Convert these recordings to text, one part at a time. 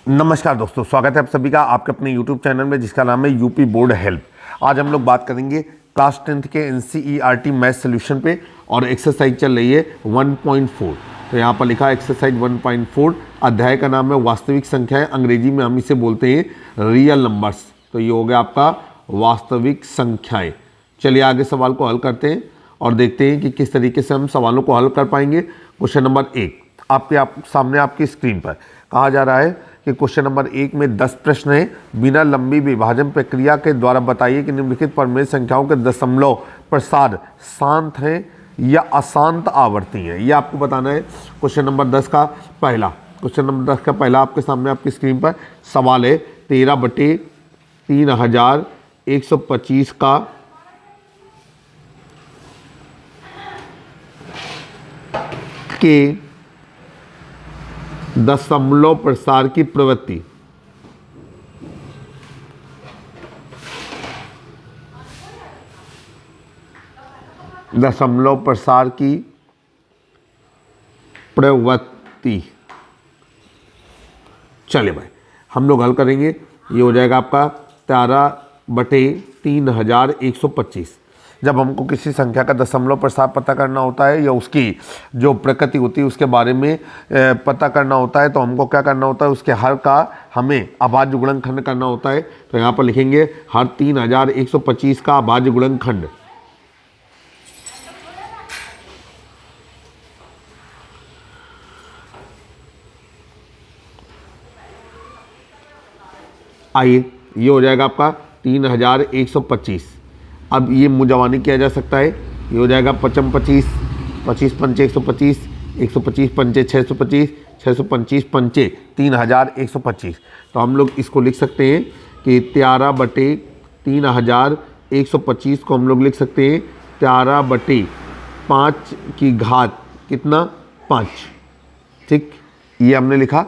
नमस्कार दोस्तों, स्वागत है आप सभी का आपके अपने YouTube चैनल में जिसका नाम है यूपी बोर्ड हेल्प। आज हम लोग बात करेंगे क्लास 10th के NCERT मैथ सोल्यूशन पे और एक्सरसाइज चल रही है 1.4। तो यहाँ पर लिखा है एक्सरसाइज 1.4। अध्याय का नाम है वास्तविक संख्याएं, अंग्रेजी में हम इसे बोलते हैं रियल नंबर्स। तो ये हो गया आपका वास्तविक संख्याएँ। चलिए आगे सवाल को हल करते हैं और देखते हैं कि किस तरीके से हम सवालों को हल कर पाएंगे। क्वेश्चन नंबर 1 आपके सामने आपकी स्क्रीन पर कहा जा रहा है कि क्वेश्चन नंबर 1 में 10 प्रश्न हैं। बिना लंबी विभाजन प्रक्रिया के द्वारा बताइए कि निम्नलिखित परमेय संख्याओं के दशमलव प्रसाद शांत हैं या अशांत आवर्ती हैं। यह आपको बताना है। क्वेश्चन नंबर 10 का पहला आपके सामने आपकी स्क्रीन पर सवाल है 13/3125 का के दशमलव प्रसार की प्रवृत्ति। दशमलव प्रसार की प्रवृत्ति। चलिए भाई हम लोग हल करेंगे। ये हो जाएगा आपका 13/3125। जब हमको किसी संख्या का दशमलव प्रसार पता करना होता है या उसकी जो प्रकृति होती है उसके बारे में पता करना होता है तो हमको क्या करना होता है, उसके हर का हमें अभाज्य गुणनखंड करना होता है। तो यहाँ पर लिखेंगे हर 3125 का अभाज्य गुणनखंड। आइए ये हो जाएगा आपका 3125। अब ये मुजवानी किया जा सकता है। ये हो जाएगा 55 25 पंचे 125 125 पंचे 625 625 पंचे 3125। तो हम लोग इसको लिख सकते हैं कि 13/3125 को हम लोग लिख सकते हैं 13/5 की घात कितना 5। ठीक, ये हमने लिखा।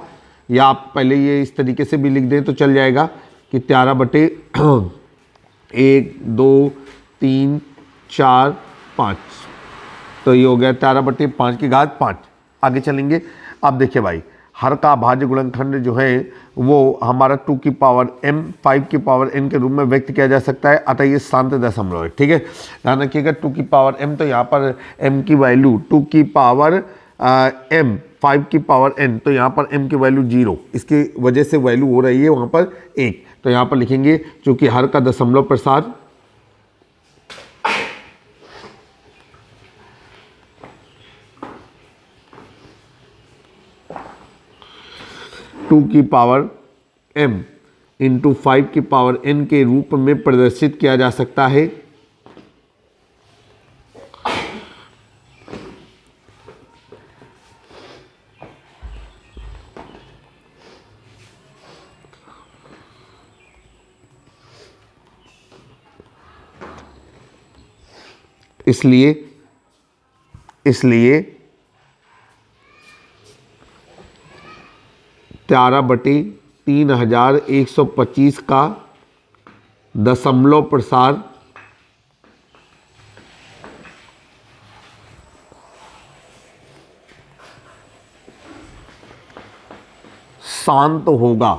या आप पहले ये इस तरीके से भी लिख दें तो चल जाएगा कि 13/1 2 3 4 5। तो ये हो गया 13/5 की घात 5। आगे चलेंगे। अब देखिए भाई हर का अभाज्य गुणनखंड जो है वो हमारा 2 की पावर m 5 की पावर n के रूप में व्यक्त किया जा सकता है। अतः ये शांत दशमलव है। ठीक है, ध्यान रखिएगा 2 की पावर m, तो यहाँ पर m की वैल्यू 2 की पावर m 5 की पावर n, तो यहाँ पर m की वैल्यू 0, इसकी वजह से वैल्यू हो रही है वहाँ पर 1। तो यहाँ पर लिखेंगे चूँकि हर का दशमलव प्रसार टू की पावर m इंटू 5 की पावर n के रूप में प्रदर्शित किया जा सकता है। इसलिए 13/3125 का दशमलव प्रसार शांत होगा।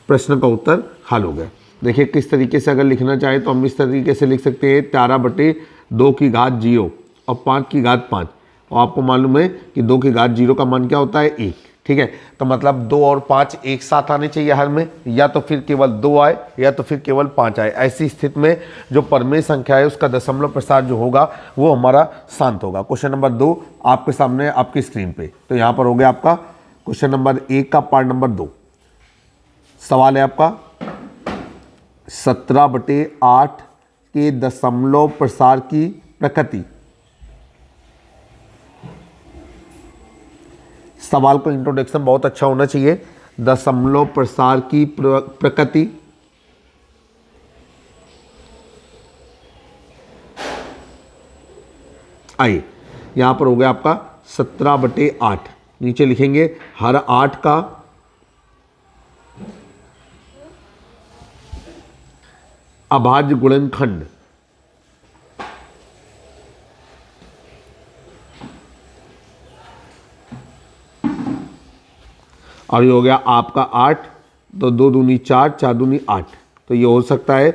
प्रश्न का उत्तर हल हो गया। देखिए किस तरीके से अगर लिखना चाहे तो हम इस तरीके से लिख सकते हैं 13/2 की घात 0 और 5 की घात 5। और आपको मालूम है कि 2 की घात 0 का मान क्या होता है 1। ठीक है, तो मतलब 2 और 5 एक साथ आने चाहिए हर में, या तो फिर केवल 2 आए या तो फिर केवल 5 आए। ऐसी स्थिति में जो परमेय संख्या है उसका दशमलव प्रसार जो होगा वो हमारा शांत होगा। क्वेश्चन नंबर 2 आपके सामने आपकी स्क्रीन पे। तो यहाँ पर हो गया आपका क्वेश्चन नंबर 1 का पार्ट नंबर 2। सवाल है आपका 17/8 के दशमलव प्रसार की प्रकृति। सवाल का इंट्रोडक्शन बहुत अच्छा होना चाहिए। दशमलव प्रसार की प्रकृति। आइए यहां पर हो गया आपका 17/8। नीचे लिखेंगे हर 8 का अभाज्य गुणनखंड। और ये हो गया आपका 8, तो 2 दूनी 4, 4 दूनी 8। तो ये हो सकता है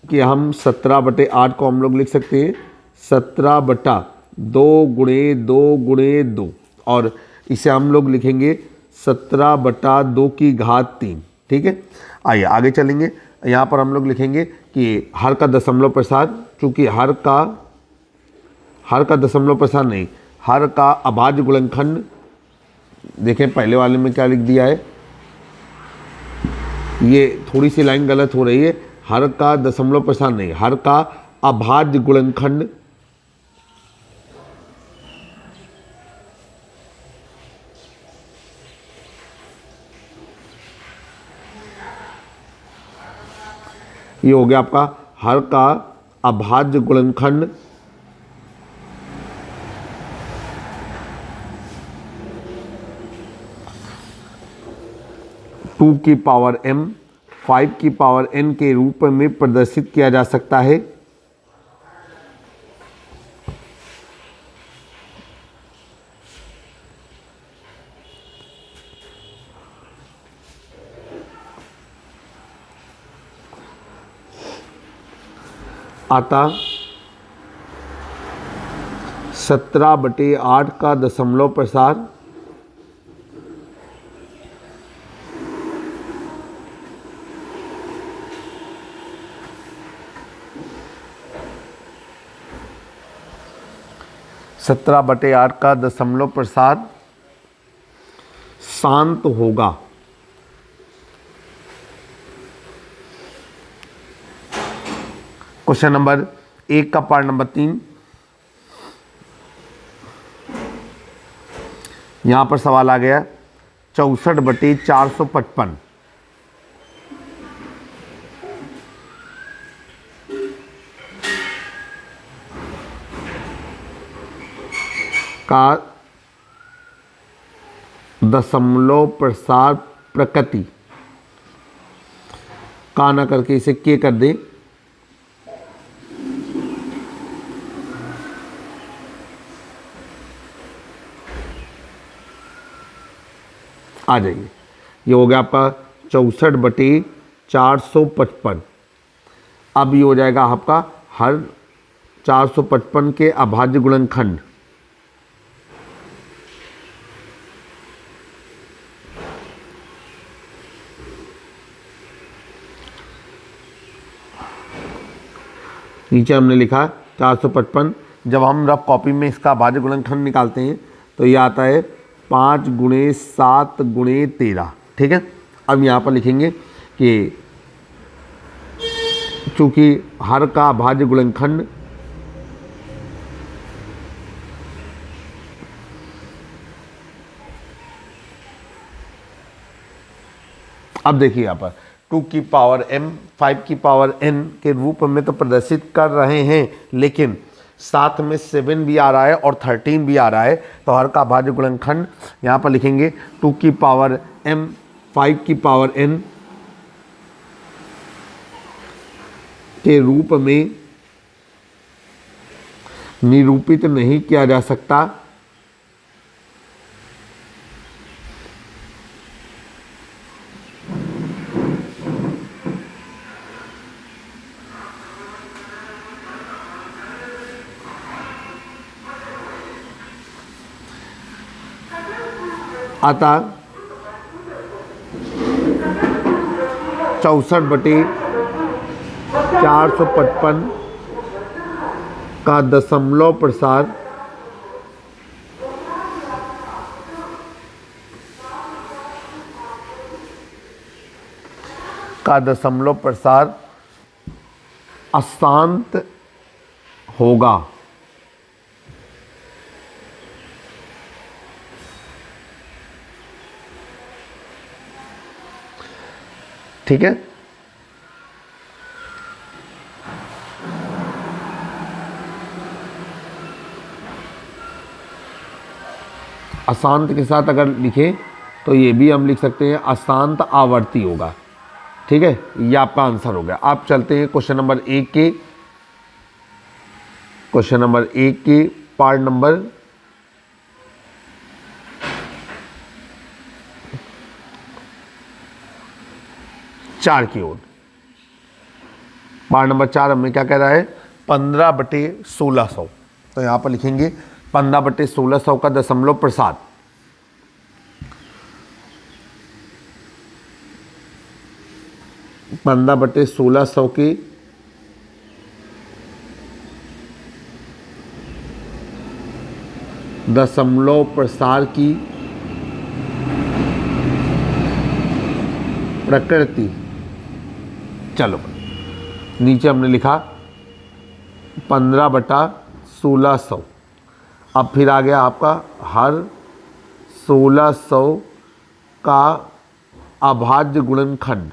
कि हम 17/8 को हम लोग लिख सकते हैं 17/2 गुणे 2 गुणे 2, और इसे हम लोग लिखेंगे 17/2 की घात 3। ठीक है, आइए आगे चलेंगे। यहाँ पर हम लोग लिखेंगे कि हर का दशमलव प्रसार, चूँकि हर का दशमलव प्रसार नहीं, हर का अभाज्य गुणनखंड। देखें पहले वाले में क्या लिख दिया है, ये थोड़ी सी लाइन गलत हो रही है। हर का दशमलव प्रसार नहीं, हर का अभाज्य गुणनखंड। ये हो गया आपका हर का अभाज्य गुणनखंड। टू की पावर m 5 की पावर n के रूप में प्रदर्शित किया जा सकता है। अतः 17/8 का दशमलव प्रसार शांत होगा। क्वेश्चन नंबर 1 का पार्ट नंबर 3, यहां पर सवाल आ गया 64/455 का दशमलव प्रसार प्रकृति का ना करके इसे के कर दे। आ जाइए, ये हो गया आपका 64/455। अब ये हो जाएगा आपका हर 455 के अभाज्य गुणनखंड। नीचे हमने लिखा 455। जब हम रफ कॉपी में इसका अभाज्य गुणनखंड निकालते हैं तो ये आता है 5 गुणे 7 गुणे 13। ठीक है, अब यहाँ पर लिखेंगे कि चूँकि हर का अभाज्य गुणनखंड अब देखिए यहाँ पर 2 की पावर m 5 की पावर n के रूप में तो प्रदर्शित कर रहे हैं, लेकिन साथ में 7 भी आ रहा है और 13 भी आ रहा है। तो हर का अभाज्य गुणनखंड यहाँ पर लिखेंगे 2 की पावर m 5 की पावर n के रूप में निरूपित नहीं किया जा सकता। अतः 64/455 का दशमलव प्रसार अशांत होगा। ठीक है, अशांत के साथ अगर लिखें तो ये भी हम लिख सकते हैं अशांत आवर्ती होगा। ठीक है, ये आपका आंसर हो गया। आप चलते हैं क्वेश्चन नंबर 1 के पार्ट नंबर 4 की ओर। पार्ट नंबर 4 हमें क्या कह रहा है, 15/1600। तो यहाँ पर लिखेंगे 15/1600 का दशमलव प्रसाद। पंद्रह बटे 1600 के दशमलव प्रसार की प्रकृति। चलो नीचे हमने लिखा 15/1600। अब फिर आ गया आपका हर 1600 का अभाज्य गुणनखंड।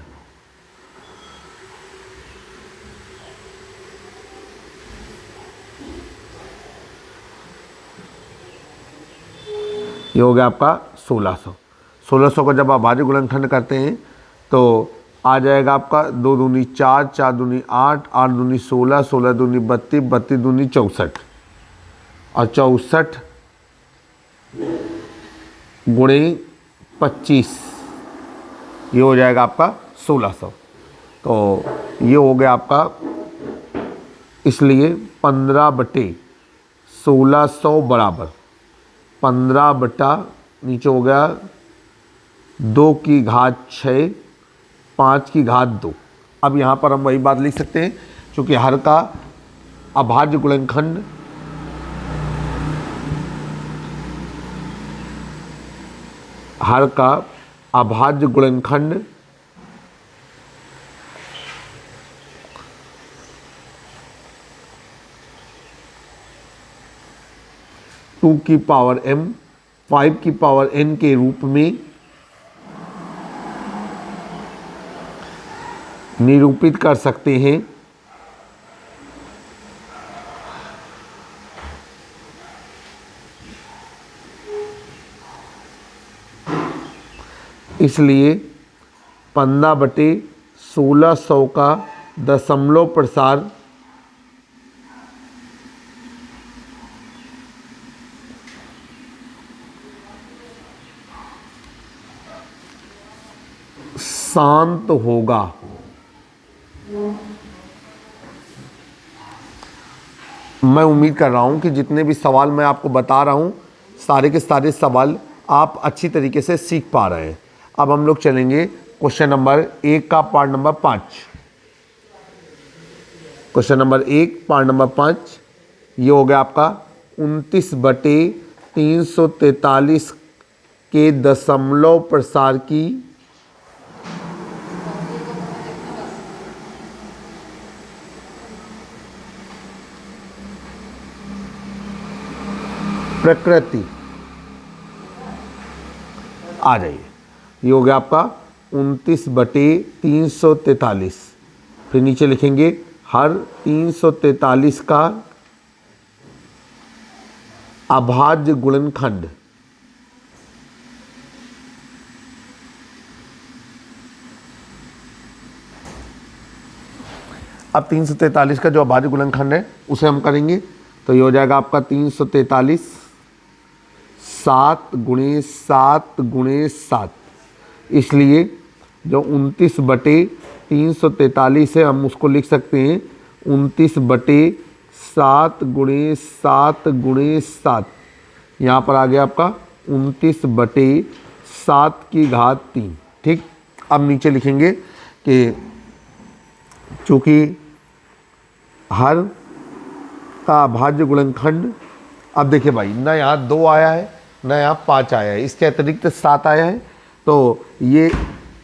ये हो गया आपका 1600। 1600 का जब आप अभाज्य गुणनखंड करते हैं तो आ जाएगा आपका 2 दूनी 4, 4 दूनी 8, 8 दूनी 16, 16 दूनी 32, 32 दूनी 64 और 64 गुणे 25, ये हो जाएगा आपका 1600। तो ये हो गया आपका, इसलिए 15/1600 बराबर 15 बटा नीचे हो गया 2 की घात 6, 5 की घात 2। अब यहाँ पर हम वही बात लिख सकते हैं, क्योंकि हर का अभाज्य गुणनखंड हर का अभाज्य गुणनखंड टू की पावर m 5 की पावर n के रूप में निरूपित कर सकते हैं। इसलिए 15/1600 का दशमलव प्रसार शांत होगा। मैं उम्मीद कर रहा हूं कि जितने भी सवाल मैं आपको बता रहा हूं, सारे के सारे सवाल आप अच्छी तरीके से सीख पा रहे हैं। अब हम लोग चलेंगे क्वेश्चन नंबर 1 का part number 5। Question number 1 part number 5, ये हो गया आपका 29/343 के दशमलव प्रसार की प्रकृति। आ जाइए, ये हो गया आपका 29/343। फिर नीचे लिखेंगे हर 343 का अभाज्य गुणनखंड। अब 343 का जो अभाज्य गुणनखंड है उसे हम करेंगे, तो ये हो जाएगा आपका 343 7 गुणे 7 गुणे 7। इसलिए जो 29/343 है हम उसको लिख सकते हैं 29/7 गुणे 7 गुणे 7। यहाँ पर आ गया आपका 29/7 की घात 3। ठीक, अब नीचे लिखेंगे कि चूँकि हर का अभाज्य गुणनखंड, अब देखिए भाई ना यहाँ 2 आया है ना यहाँ 5 आया है, इसके अतिरिक्त 7 आया है। तो ये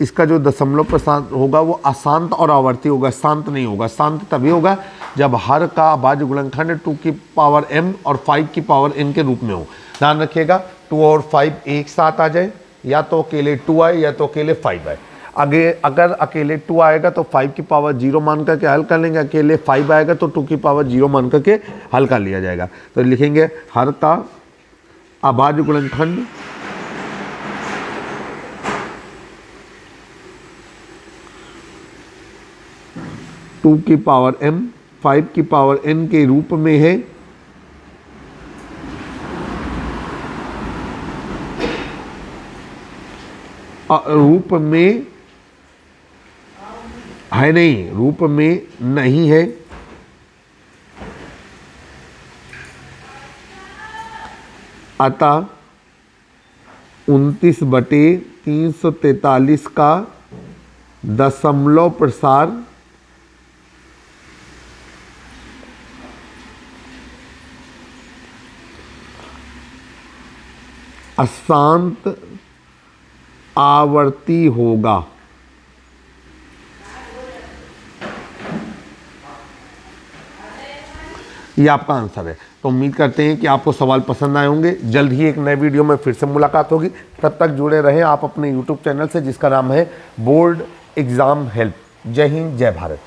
इसका जो दशमलव प्रसार होगा वो अशांत और आवर्ती होगा, शांत नहीं होगा। शांत तभी होगा जब हर का अभाज्य गुणनखंड 2 की पावर m और 5 की पावर n के रूप में हो। ध्यान रखिएगा 2 और 5 एक साथ आ जाए, या तो अकेले 2 आए या तो अकेले 5 आए। अगर अकेले 2 आएगा तो 5 की पावर 0 मान करके हल कर लेंगे, अकेले 5 आएगा तो 2 की पावर 0 मान करके हल कर लिया जाएगा। तो लिखेंगे हर का अभाज्य गुणनखंड टू की पावर m 5 की पावर n के रूप में है, रूप में है नहीं, रूप में नहीं है। अतः 29/343 का दशमलव प्रसार अशांत आवर्ती होगा। ये आपका आंसर है। तो उम्मीद करते हैं कि आपको सवाल पसंद आए होंगे। जल्द ही एक नए वीडियो में फिर से मुलाकात होगी। तब तक जुड़े रहें आप अपने YouTube चैनल से जिसका नाम है बोर्ड एग्जाम हेल्प। जय हिंद, जय भारत।